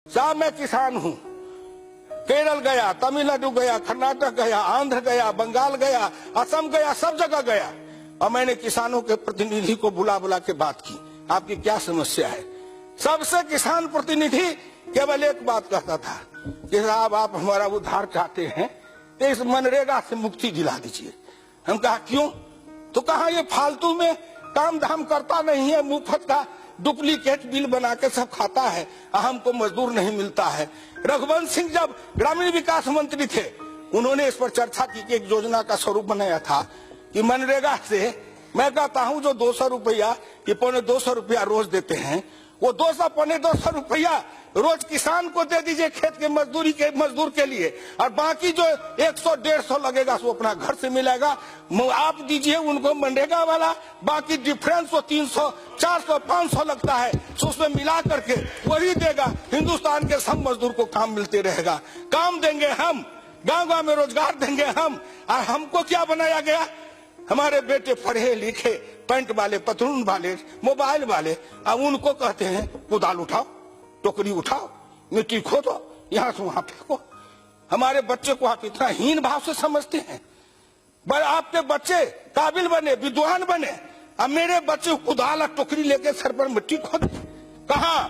साहब मैं किसान हूँ। केरल गया, तमिलनाडु गया, कर्नाटक गया, आंध्र गया, बंगाल गया, असम गया, सब जगह गया और मैंने किसानों के प्रतिनिधि को बुला बुला के बात की, आपकी क्या समस्या है। सबसे किसान प्रतिनिधि केवल एक बात कहता था कि साहब आप हमारा उद्धार चाहते हैं तो इस मनरेगा से मुक्ति दिला दीजिए। हम कहा क्यों? तो कहा ये फालतू में काम धाम करता नहीं है, मुफ्त का डुप्लीकेट बिल बना के सब खाता है, हमको मजदूर नहीं मिलता है। रघुवंश सिंह जब ग्रामीण विकास मंत्री थे उन्होंने इस पर चर्चा की कि एक योजना का स्वरूप बनाया था कि मनरेगा से मैं कहता हूं जो 200 रुपया ये 250 रुपया रोज देते हैं वो 200-250 रुपया रोज किसान को दे दीजिए खेत के मजदूर के लिए और बाकी जो 100-150 लगेगा वो अपना घर से मिलेगा। आप दीजिए उनको मनरेगा वाला, बाकी डिफरेंस वो 300-400-500 लगता है तो उसमें मिला करके वही देगा। हिंदुस्तान के सब मजदूर को काम मिलते रहेगा, काम देंगे हम, गांव-गांव में रोजगार देंगे हम। और हमको क्या बनाया गया? हमारे बेटे पढ़े लिखे, पैंट वाले, पतलून वाले, मोबाइल वाले, अब उनको कहते हैं कुदाल उठाओ, टोकरी उठाओ, मिट्टी खोदो, यहाँ से वहां फेंको। हमारे बच्चे को आप इतना हीन भाव से समझते हैं। आपके बच्चे काबिल बने, विद्वान बने, अब मेरे बच्चे कुदाल और टोकरी लेके सर पर मिट्टी खोदे। कहाँ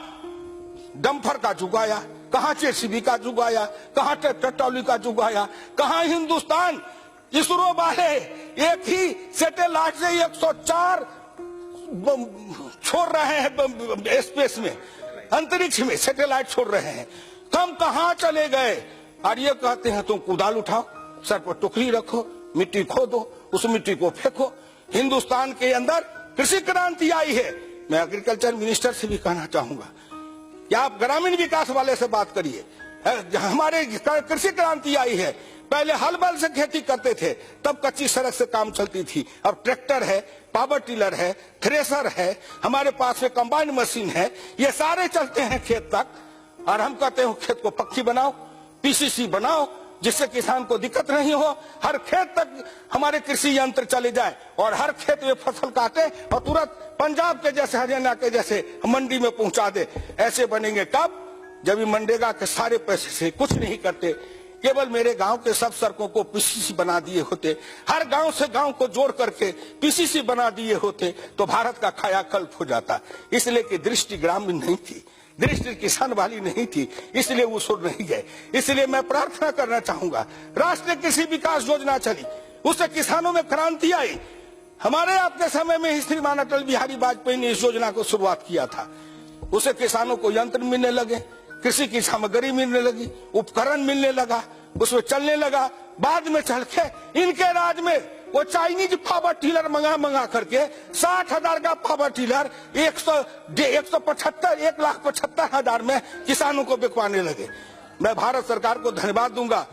डंपर का जुग आया, कहाँ जेसीबी का जुग आया, कहाँ ट्रैक्टर ट्रॉली का जुग आया, कहाँ हिंदुस्तान इसरो वाले एक ही सैटेलाइट से 104 छोड़ रहे हैं स्पेस में, अंतरिक्ष में सैटेलाइट छोड़ रहे हैं। कम कहाँ चले गए? और ये कहते हैं तुम कुदाल उठाओ, सर पर टोकरी रखो, मिट्टी खोदो, उस मिट्टी को फेंको। हिंदुस्तान के अंदर कृषि क्रांति आई है। मैं एग्रीकल्चर मिनिस्टर से भी कहना चाहूंगा कि आप ग्रामीण विकास वाले से बात करिए। हमारे कृषि क्रांति आई है। पहले हल बैल से खेती करते थे, तब कच्ची सड़क से काम चलती थी। अब ट्रैक्टर है, पावर टिलर है, थ्रेसर है, हमारे पास में कंबाइन मशीन है, ये सारे चलते हैं खेत तक। और हम कहते हैं खेत को पक्की बनाओ, पीसीसी बनाओ, जिससे किसान को दिक्कत नहीं हो। हर खेत तक हमारे कृषि यंत्र चले जाए और हर खेत में फसल काटे और तुरंत पंजाब के जैसे, हरियाणा के जैसे मंडी में पहुंचा दे। ऐसे बनेंगे कब? जब ये मनरेगा के सारे पैसे से कुछ नहीं करते, केवल मेरे गांव के सब सड़कों को पीसीसी बना दिए होते, हर गांव से गांव को जोड़ करके पीसीसी बना दिए होते तो भारत का कायाकल्प हो जाता। इसलिए कि दृष्टि ग्रामीण नहीं थी, दृष्टि किसान वाली नहीं थी, इसलिए वो सुर नहीं गए। इसलिए मैं प्रार्थना करना चाहूंगा, राष्ट्रीय कृषि विकास योजना चली, उससे किसानों में क्रांति आई। हमारे आपके समय में ही श्रीमान अटल बिहारी वाजपेयी ने इस योजना को शुरुआत किया था। उसे किसानों को यंत्र मिलने लगे, कृषि की सामग्री मिलने लगी, उपकरण मिलने लगा, उसमें चलने लगा। बाद में चल के इनके राज में वो चाइनीज पावर टिलर मंगा करके 60,000 का पावर टिलर 1,75,000 में किसानों को बिकवाने लगे। मैं भारत सरकार को धन्यवाद दूंगा।